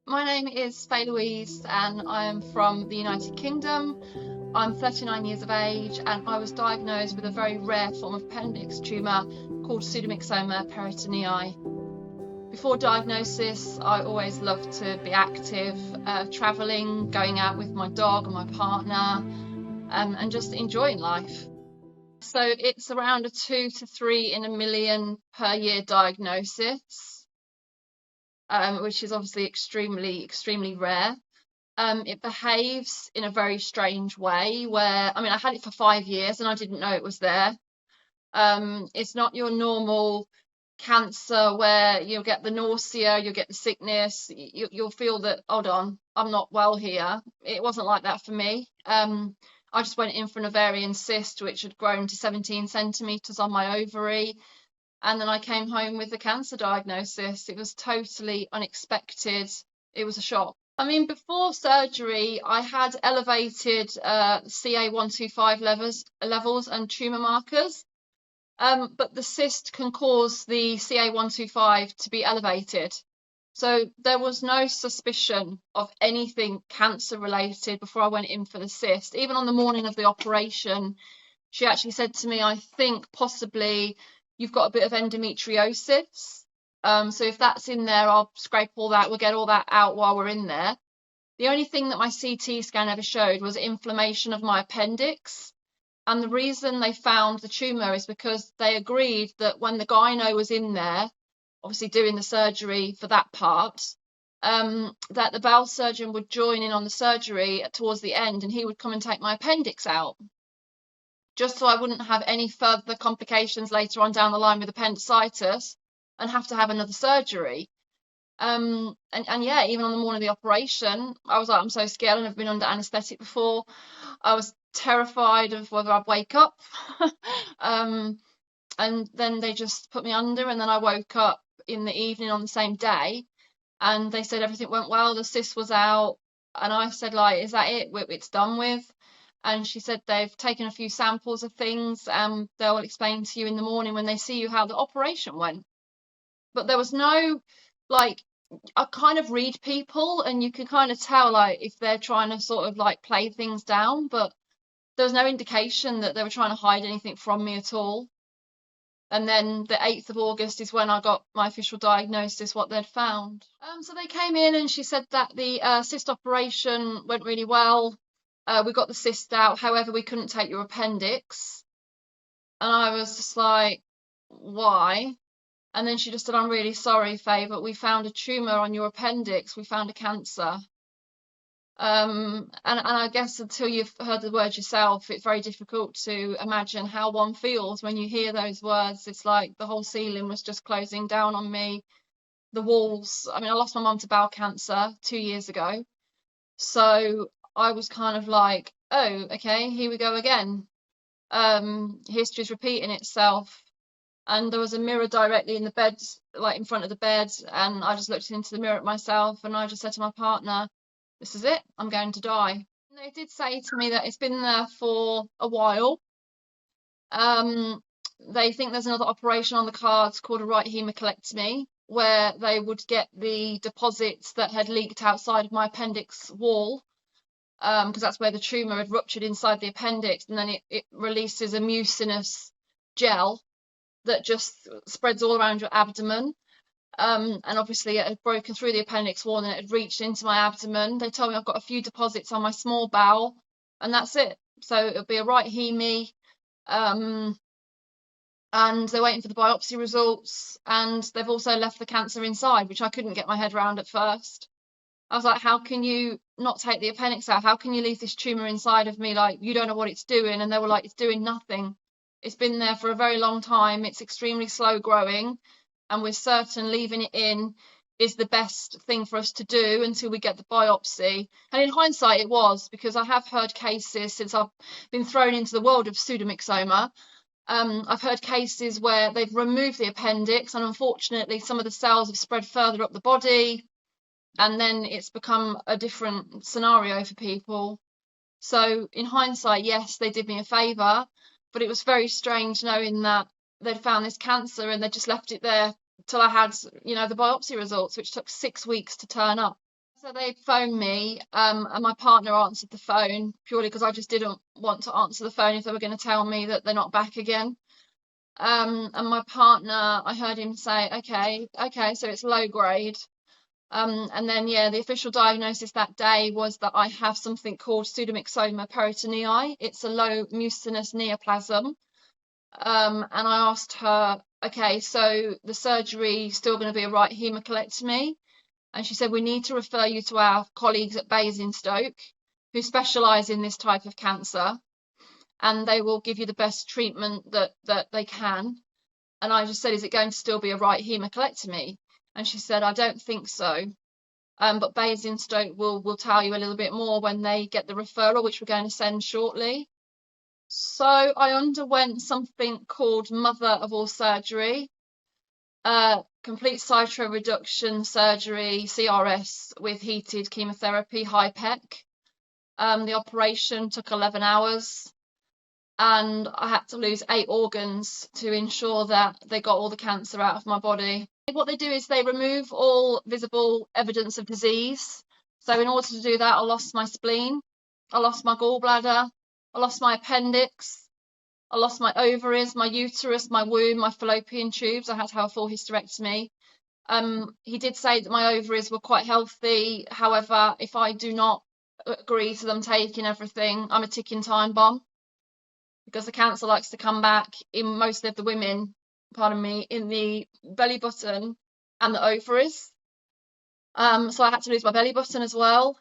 My name is Faye and I am from the United Kingdom. I'm 39 years of age and I was diagnosed with a very rare form of appendix tumour called pseudomyxoma peritonei. Before diagnosis, I always loved to be active, travelling, going out with my dog and my partner, and just enjoying life. So it's around a 2 to 3 in a million per year diagnosis. Which is obviously extremely rare. It behaves in a very strange way where, I mean, I had it for 5 years and I didn't know it was there. It's not your normal cancer where you'll get the nausea, you'll get the sickness, you'll feel that, hold on, I'm not well here. It wasn't like that for me. I just went in for an ovarian cyst, which had grown to 17 centimeters on my ovary. And then I came home with the cancer diagnosis. It was totally unexpected. It was a shock. I mean, before surgery, I had elevated CA125 levels and tumor markers, but the cyst can cause the CA125 to be elevated. So there was no suspicion of anything cancer related before I went in for the cyst. Even on the morning of the operation, she actually said to me, I think possibly you've got a bit of endometriosis. So if that's in there, I'll scrape all that. We'll get all that out while we're in there. The only thing that my CT scan ever showed was inflammation of my appendix. And the reason they found the tumour is because they agreed that when the gyno was in there, obviously doing the surgery for that part, that the bowel surgeon would join in on the surgery towards the end and he would come and take my appendix out, just so I wouldn't have any further complications later on down the line with appendicitis and have to have another surgery. And yeah, even on the morning of the operation, I was like, I'm so scared. I've never been under anaesthetic before. I was terrified of whether I'd wake up. And then they just put me under, and then I woke up in the evening on the same day, and they said everything went well, the cyst was out, and I said, like, is that it? It's done with? And she said they've taken a few samples of things and they'll explain to you in the morning when they see you how the operation went. But there was no, like, I kind of read people and you can kind of tell, like, if they're trying to sort of like play things down, but there was no indication that they were trying to hide anything from me at all. And then the 8th of August is when I got my official diagnosis, what they'd found. So they came in and she said that the cyst operation went really well. We got the cyst out, however, we couldn't take your appendix. And I was just like, why? And then she just said, I'm really sorry, Faye, but we found a tumour on your appendix. We found a cancer. And I guess until you've heard the word yourself, it's very difficult to imagine how one feels when you hear those words. It's like the whole ceiling was just closing down on me. The walls. I mean, I lost my mum to bowel cancer 2 years ago. So I was kind of like, oh, okay, here we go again. History's repeating itself. And there was a mirror directly in the bed, like in front of the bed, and I just looked into the mirror at myself and I just said to my partner, this is it, I'm going to die. And they did say to me that it's been there for a while. They think there's another operation on the cards called a right hemicolectomy, where they would get the deposits that had leaked outside of my appendix wall, because that's where the tumour had ruptured inside the appendix, and then it releases a mucinous gel that just spreads all around your abdomen. And obviously it had broken through the appendix wall and it had reached into my abdomen. They told me I've got a few deposits on my small bowel, and that's it. So it'll be a right hemi. And they're waiting for the biopsy results, and they've also left the cancer inside, which I couldn't get my head around at first. I was like, how can you not take the appendix out? How can you leave this tumour inside of me? Like, you don't know what it's doing. And they were like, it's doing nothing. It's been there for a very long time. It's extremely slow growing, and we're certain leaving it in is the best thing for us to do until we get the biopsy. And in hindsight, it was, because I have heard cases since I've been thrown into the world of pseudomyxoma. I've heard cases where they've removed the appendix, and unfortunately, some of the cells have spread further up the body, and then it's become a different scenario for people. So in hindsight, yes, they did me a favour, but it was very strange knowing that they'd found this cancer and they just left it there till I had, the biopsy results, which took 6 weeks to turn up. So they phoned me, and my partner answered the phone purely because I just didn't want to answer the phone if they were going to tell me that they're not back again. And my partner, I heard him say, okay, so it's low grade. And then, yeah, the official diagnosis that day was that I have something called pseudomyxoma peritonei. It's a low mucinous neoplasm. And I asked her, okay, so the surgery still going to be a right hemicolectomy? And she said, we need to refer you to our colleagues at Basingstoke who specialise in this type of cancer, and they will give you the best treatment that they can. And I just said, is it going to still be a right hemicolectomy? And she said, I don't think so. But Basingstoke will tell you a little bit more when they get the referral, which we're going to send shortly. So I underwent something called mother of all surgery, complete cytoreduction surgery, CRS, with heated chemotherapy, high PEC. The operation took 11 hours, and I had to lose 8 organs to ensure that they got all the cancer out of my body. What they do is they remove all visible evidence of disease. So in order to do that, I lost my spleen, I lost my gallbladder, I lost my appendix, I lost my ovaries, my uterus, my womb, my fallopian tubes. I had to have a full hysterectomy. He did say that my ovaries were quite healthy. However, if I do not agree to them taking everything, I'm a ticking time bomb, because the cancer likes to come back in most of the women, pardon me, in the belly button and the ovaries. So I had to lose my belly button as well.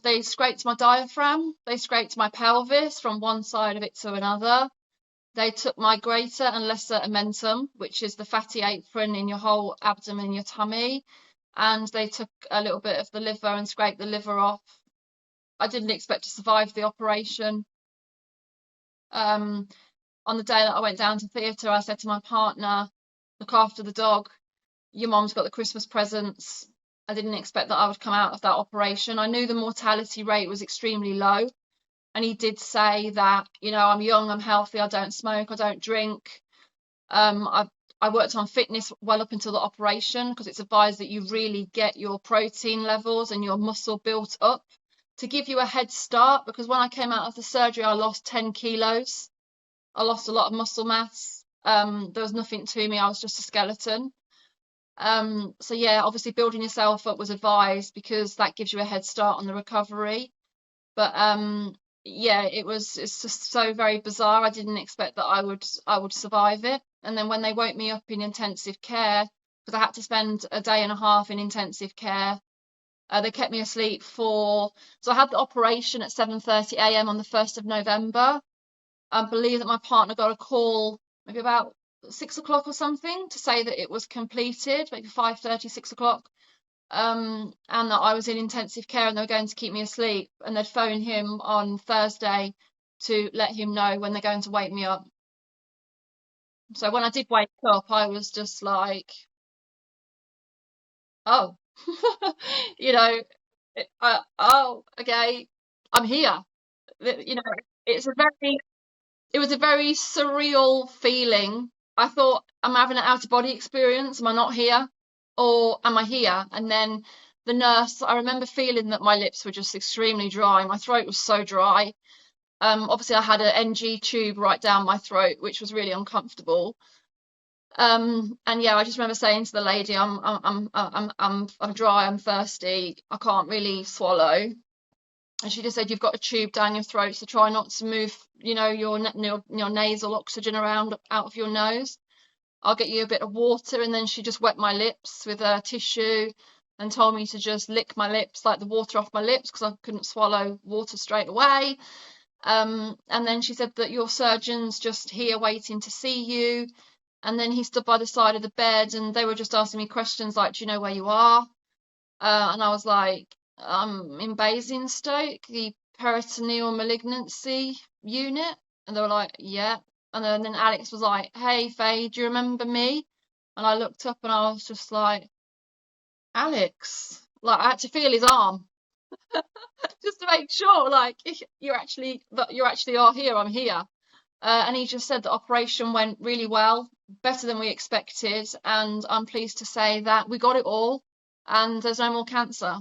They scraped my diaphragm, they scraped my pelvis from one side of it to another. They took my greater and lesser omentum, which is the fatty apron in your whole abdomen, your tummy, and they took a little bit of the liver and scraped the liver off. I didn't expect to survive the operation. On the day that I went down to theatre, I said to my partner, look after the dog, your mom's got the Christmas presents. I didn't expect that I would come out of that operation. I knew the mortality rate was extremely low, and he did say that, you know, I'm young, I'm healthy, I don't smoke, I don't drink. I worked on fitness well up until the operation, because it's advised that you really get your protein levels and your muscle built up to give you a head start, because when I came out of the surgery, I lost 10 kilos. I lost a lot of muscle mass. There was nothing to me. I was just a skeleton. So yeah, obviously building yourself up was advised, because that gives you a head start on the recovery. But yeah, it's just so very bizarre. I didn't expect that I would survive it. And then when they woke me up in intensive care, because I had to spend a day and a half in intensive care, they kept me asleep so I had the operation at 7:30 a.m. on the 1st of November. I believe that my partner got a call maybe about 6 o'clock or something to say that it was completed, maybe 5:30, 6 o'clock, and that I was in intensive care and they were going to keep me asleep, and they'd phone him on Thursday to let him know when they're going to wake me up. So when I did wake up, I was just like, oh, you know, oh, okay, I'm here. You know, it was a very surreal feeling. I thought, am I having an out of body experience? Am I not here? Or am I here? And then the nurse, I remember feeling that my lips were just extremely dry. My throat was so dry. Obviously I had an NG tube right down my throat, which was really uncomfortable. And yeah, I just remember saying to the lady, I'm dry, I'm thirsty, I can't really swallow. And she just said, you've got a tube down your throat, so try not to move, you know, your nasal oxygen around out of your nose. I'll get you a bit of water. And then she just wet my lips with a tissue and told me to just lick my lips, like the water off my lips, because I couldn't swallow water straight away. And then she said that your surgeon's just here waiting to see you. And then he stood by the side of the bed and they were just asking me questions like, do you know where you are? And I was like, in Basingstoke, the peritoneal malignancy unit. And they were like, yeah. And then Alex was like, hey, Faye, do you remember me? And I looked up and I was just like, Alex. Like, I had to feel his arm just to make sure, like, you're actually are here, I'm here. And he just said the operation went really well, better than we expected. And I'm pleased to say that we got it all and there's no more cancer.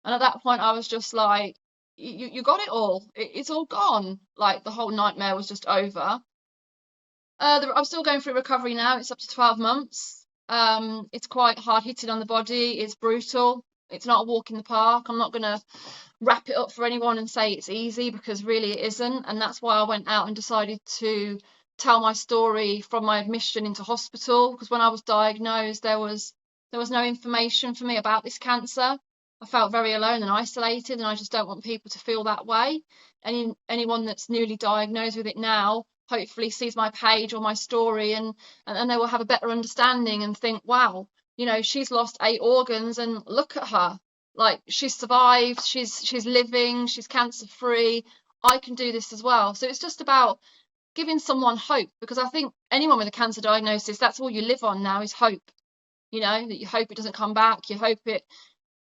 And at that point, I was just like, you got it all. It's all gone. Like the whole nightmare was just over. I'm still going through recovery now. It's up to 12 months. It's quite hard hitting on the body. It's brutal. It's not a walk in the park. I'm not going to wrap it up for anyone and say it's easy, because really it isn't. And that's why I went out and decided to tell my story from my admission into hospital, because when I was diagnosed, there was no information for me about this cancer. I felt very alone and isolated, and I just don't want people to feel that way. Anyone that's newly diagnosed with it now hopefully sees my page or my story, and they will have a better understanding and think, wow, you know, she's lost 8 organs and look at her, like she's survived, she's living, she's cancer free. I can do this as well. So it's just about giving someone hope, because I think anyone with a cancer diagnosis, that's all you live on now, is hope. You know, that you hope it doesn't come back, you hope it,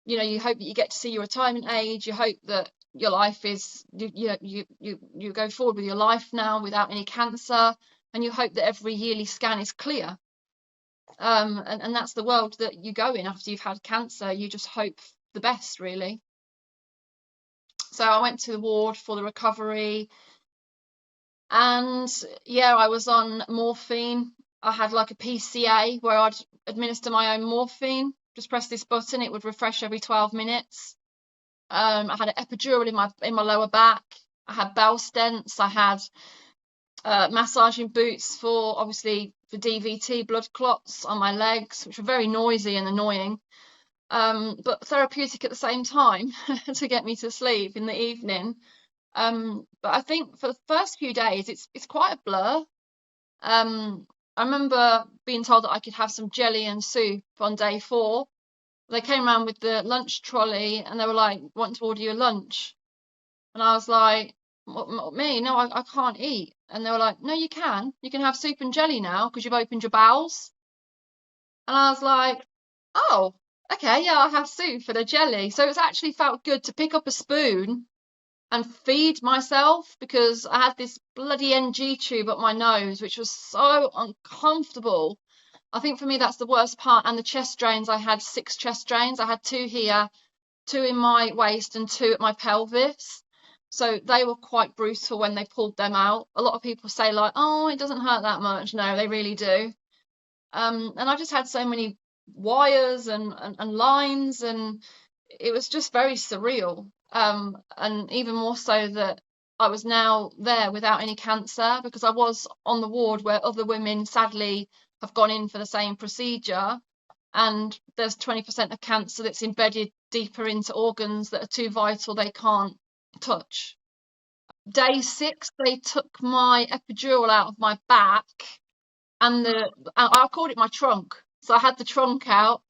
you know, you hope that you get to see your retirement age, you hope that your life is, you go forward with your life now without any cancer, and you hope that every yearly scan is clear. And that's the world that you go in after you've had cancer. You just hope the best, really. So I went to the ward for the recovery, and yeah, I was on morphine. I had like a PCA where I'd administer my own morphine. Just press this button, it would refresh every 12 minutes. I had an epidural in my lower back. I had bowel stents. I had massaging boots for, obviously, for DVT, blood clots on my legs, which were very noisy and annoying, but therapeutic at the same time to get me to sleep in the evening. But I think for the first few days, it's quite a blur. I remember being told that I could have some jelly and soup on day 4. They came around with the lunch trolley and they were like, want to order you a lunch? And I was like, what, me? No, I can't eat. And they were like, no, you can. You can have soup and jelly now because you've opened your bowels. And I was like, oh, okay, yeah, I'll have soup and a jelly. So it's actually felt good to pick up a spoon and feed myself, because I had this bloody NG tube up my nose, which was so uncomfortable. I think for me that's the worst part. And the chest drains, I had 6 chest drains. I had 2 here, 2 in my waist and 2 at my pelvis. So they were quite brutal when they pulled them out. A lot of people say like, oh, it doesn't hurt that much. No, they really do. And I just had so many wires and lines, and it was just very surreal. And even more so that I was now there without any cancer, because I was on the ward where other women sadly have gone in for the same procedure, and there's 20% of cancer that's embedded deeper into organs that are too vital they can't touch. Day 6, they took my epidural out of my back, and I called it my trunk. So I had the trunk out.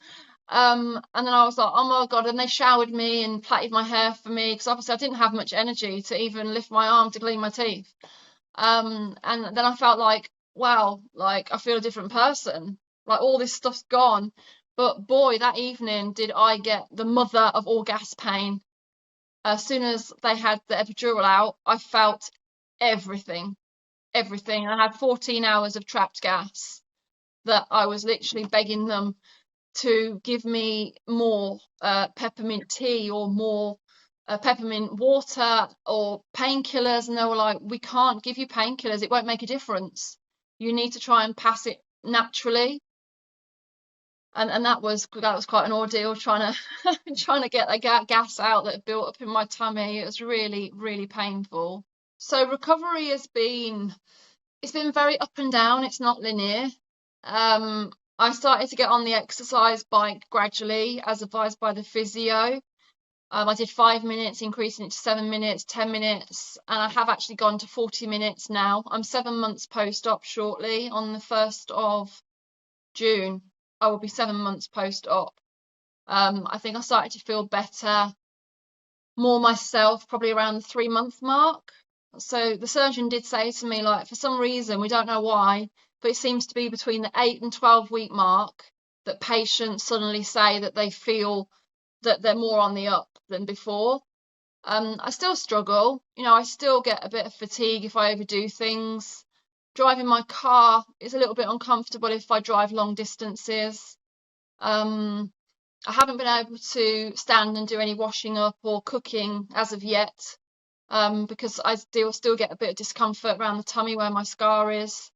And then I was like, oh my God. And they showered me and plaited my hair for me, because obviously I didn't have much energy to even lift my arm to clean my teeth. And then I felt like, wow, like I feel a different person. Like all this stuff's gone. But boy, that evening did I get the mother of all gas pain. As soon as they had the epidural out, I felt everything. I had 14 hours of trapped gas that I was literally begging them to give me more peppermint tea or more peppermint water or painkillers, and they were like, we can't give you painkillers, it won't make a difference, you need to try and pass it naturally. And that was quite an ordeal, trying to get the gas out that built up in my tummy. It was really, really painful. So recovery it's been very up and down. It's not linear. I started to get on the exercise bike gradually, as advised by the physio. I did 5 minutes, increasing it to 7 minutes, 10 minutes, and I have actually gone to 40 minutes now. I'm 7 months post-op shortly. On the 1st of June, I will be 7 months post-op. I think I started to feel better, more myself, probably around the 3-month mark. So the surgeon did say to me, like, for some reason, we don't know why, but it seems to be between the 8 and 12-week mark that patients suddenly say that they feel that they're more on the up than before. I still struggle, you know, I still get a bit of fatigue if I overdo things. Driving my car is a little bit uncomfortable if I drive long distances. I haven't been able to stand and do any washing up or cooking as of yet, because I still get a bit of discomfort around the tummy where my scar is.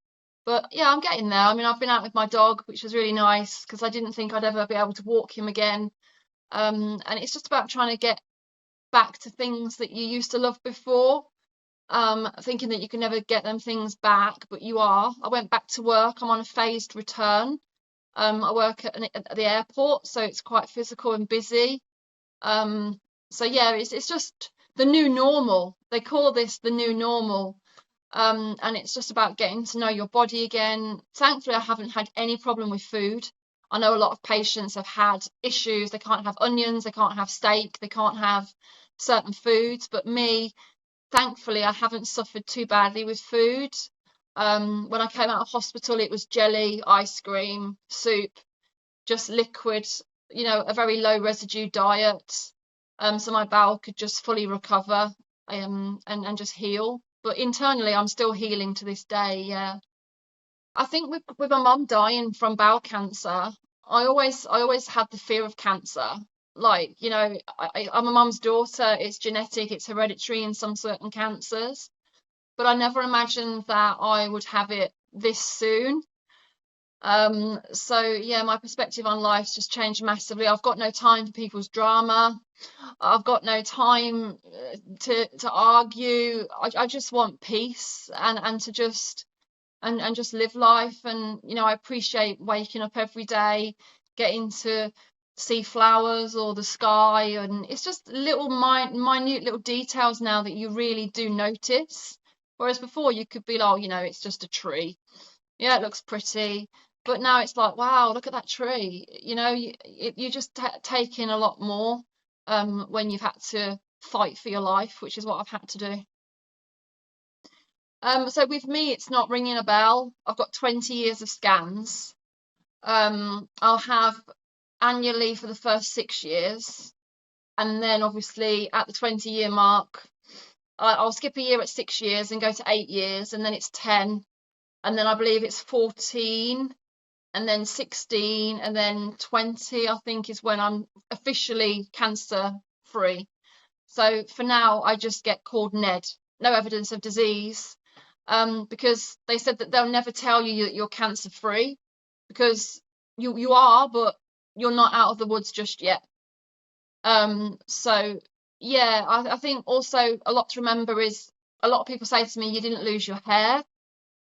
But yeah, I'm getting there. I mean, I've been out with my dog, which was really nice because I didn't think I'd ever be able to walk him again. And it's just about trying to get back to things that you used to love before, thinking that you can never get them things back, but you are. I went back to work. I'm on a phased return. I work at the airport, so it's quite physical and busy. So yeah, it's just the new normal. They call this the new normal. And it's just about getting to know your body again. Thankfully, I haven't had any problem with food. I know a lot of patients have had issues. They can't have onions, they can't have steak, they can't have certain foods. But me, thankfully, I haven't suffered too badly with food. When I came out of hospital, it was jelly, ice cream, soup, just liquid, a very low residue diet. So my bowel could just fully recover, and just heal. But internally, I'm still healing to this day. Yeah, I think with my mum dying from bowel cancer, I always had the fear of cancer. Like, I'm a mum's daughter. It's genetic, it's hereditary in some certain cancers. But I never imagined that I would have it this soon. So yeah, my perspective on life's just changed massively. I've got no time for people's drama. I've got no time to argue. I just want peace and to just live life. And I appreciate waking up every day, getting to see flowers or the sky, and it's just little minute little details now that you really do notice. Whereas before you could be like, oh, it's just a tree. Yeah, it looks pretty. But now it's like, wow, look at that tree. You just take in a lot more, when you've had to fight for your life, which is what I've had to do. So with me, it's not ringing a bell. I've got 20 years of scans. I'll have annually for the first 6 years. And then obviously at the 20-year mark, I'll skip a year at 6 years and go to 8 years, and then it's 10. And then I believe it's 14, and then 16, and then 20, I think, is when I'm officially cancer free. So for now, I just get called Ned, no evidence of disease, because they said that they'll never tell you that you're cancer free, because you are, but you're not out of the woods just yet. So yeah, I think also a lot to remember is a lot of people say to me, you didn't lose your hair.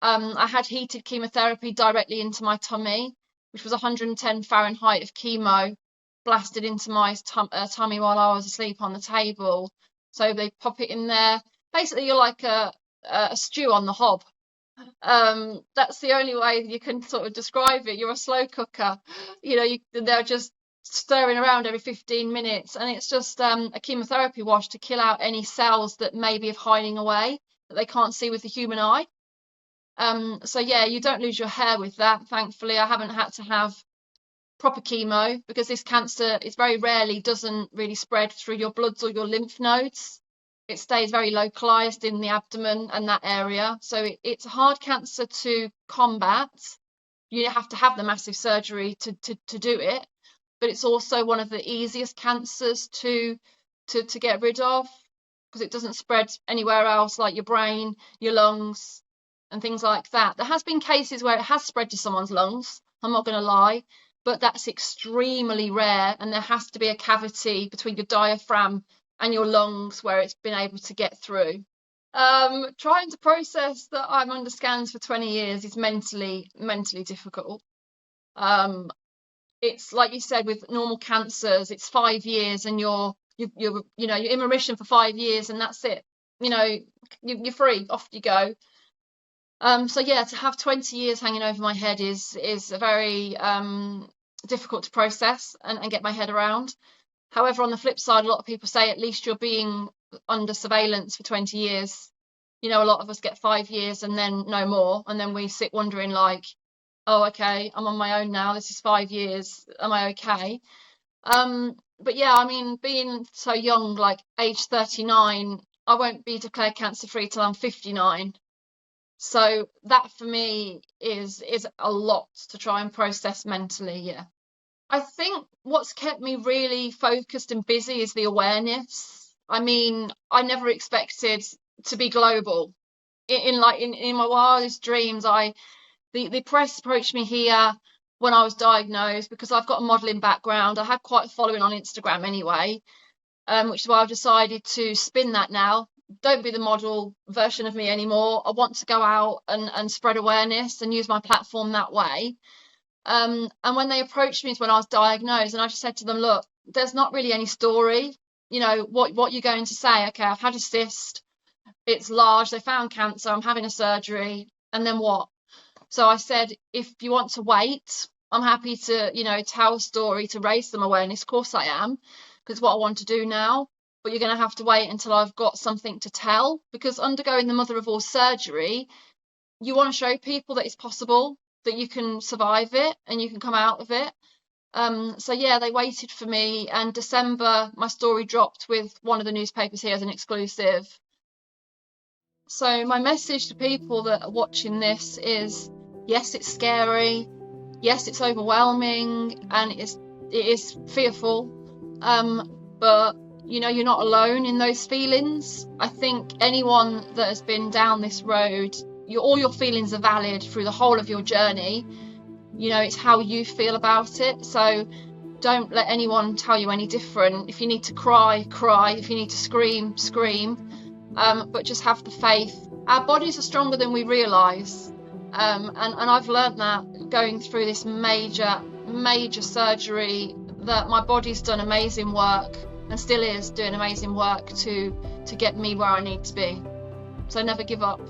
I had heated chemotherapy directly into my tummy, which was 110 Fahrenheit of chemo blasted into my tummy while I was asleep on the table. So they pop it in there. Basically, you're like a stew on the hob. That's the only way you can sort of describe it. You're a slow cooker. They're just stirring around every 15 minutes, and it's just a chemotherapy wash to kill out any cells that may be hiding away that they can't see with the human eye. So yeah, you don't lose your hair with that. Thankfully, I haven't had to have proper chemo because this cancer is very rarely doesn't really spread through your bloods or your lymph nodes. It stays very localized in the abdomen and that area. So it's a hard cancer to combat. You have to have the massive surgery to do it, but it's also one of the easiest cancers to get rid of because it doesn't spread anywhere else, like your brain, your lungs, and things like that. There has been cases where it has spread to someone's lungs, I'm not going to lie, but that's extremely rare, and there has to be a cavity between your diaphragm and your lungs where it's been able to get through. Trying to process that I'm under scans for 20 years is mentally difficult. It's like you said, with normal cancers, it's 5 years and you're in remission for 5 years and that's it. You're free, off you go. So yeah, to have 20 years hanging over my head is very difficult to process and get my head around. However, on the flip side, a lot of people say at least you're being under surveillance for 20 years. A lot of us get 5 years and then no more, and then we sit wondering like, oh, okay, I'm on my own now. This is 5 years. Am I okay? But yeah, I mean, being so young, like age 39, I won't be declared cancer free till I'm 59. So that for me is a lot to try and process mentally. Yeah. I think what's kept me really focused and busy is the awareness. I mean, I never expected to be global. In my wildest dreams, the press approached me here when I was diagnosed because I've got a modelling background. I had quite a following on Instagram anyway, which is why I've decided to spin that now. Don't be the model version of me anymore. I want to go out and spread awareness and use my platform that way. And when they approached me is when I was diagnosed, and I just said to them, look, there's not really any story. You know, what you're going to say, okay, I've had a cyst, it's large, they found cancer, I'm having a surgery, and then what? So I said, if you want to wait, I'm happy to, you know, tell a story to raise some awareness. Of course I am, because what I want to do now, but you're going to have to wait until I've got something to tell, because undergoing the mother of all surgery, you want to show people that it's possible, that you can survive it and you can come out of it. So yeah, they waited for me, and December my story dropped with one of the newspapers here as an exclusive. So my message to people that are watching this is, yes, it's scary, yes, it's overwhelming, and it is fearful, but you know, you're not alone in those feelings. I think anyone that has been down this road, all your feelings are valid through the whole of your journey. You know, it's how you feel about it. So don't let anyone tell you any different. If you need to cry, cry. If you need to scream, scream. But just have the faith. Our bodies are stronger than we realise. And I've learned that going through this major surgery, that my body's done amazing work and still is doing amazing work to get me where I need to be. So never give up.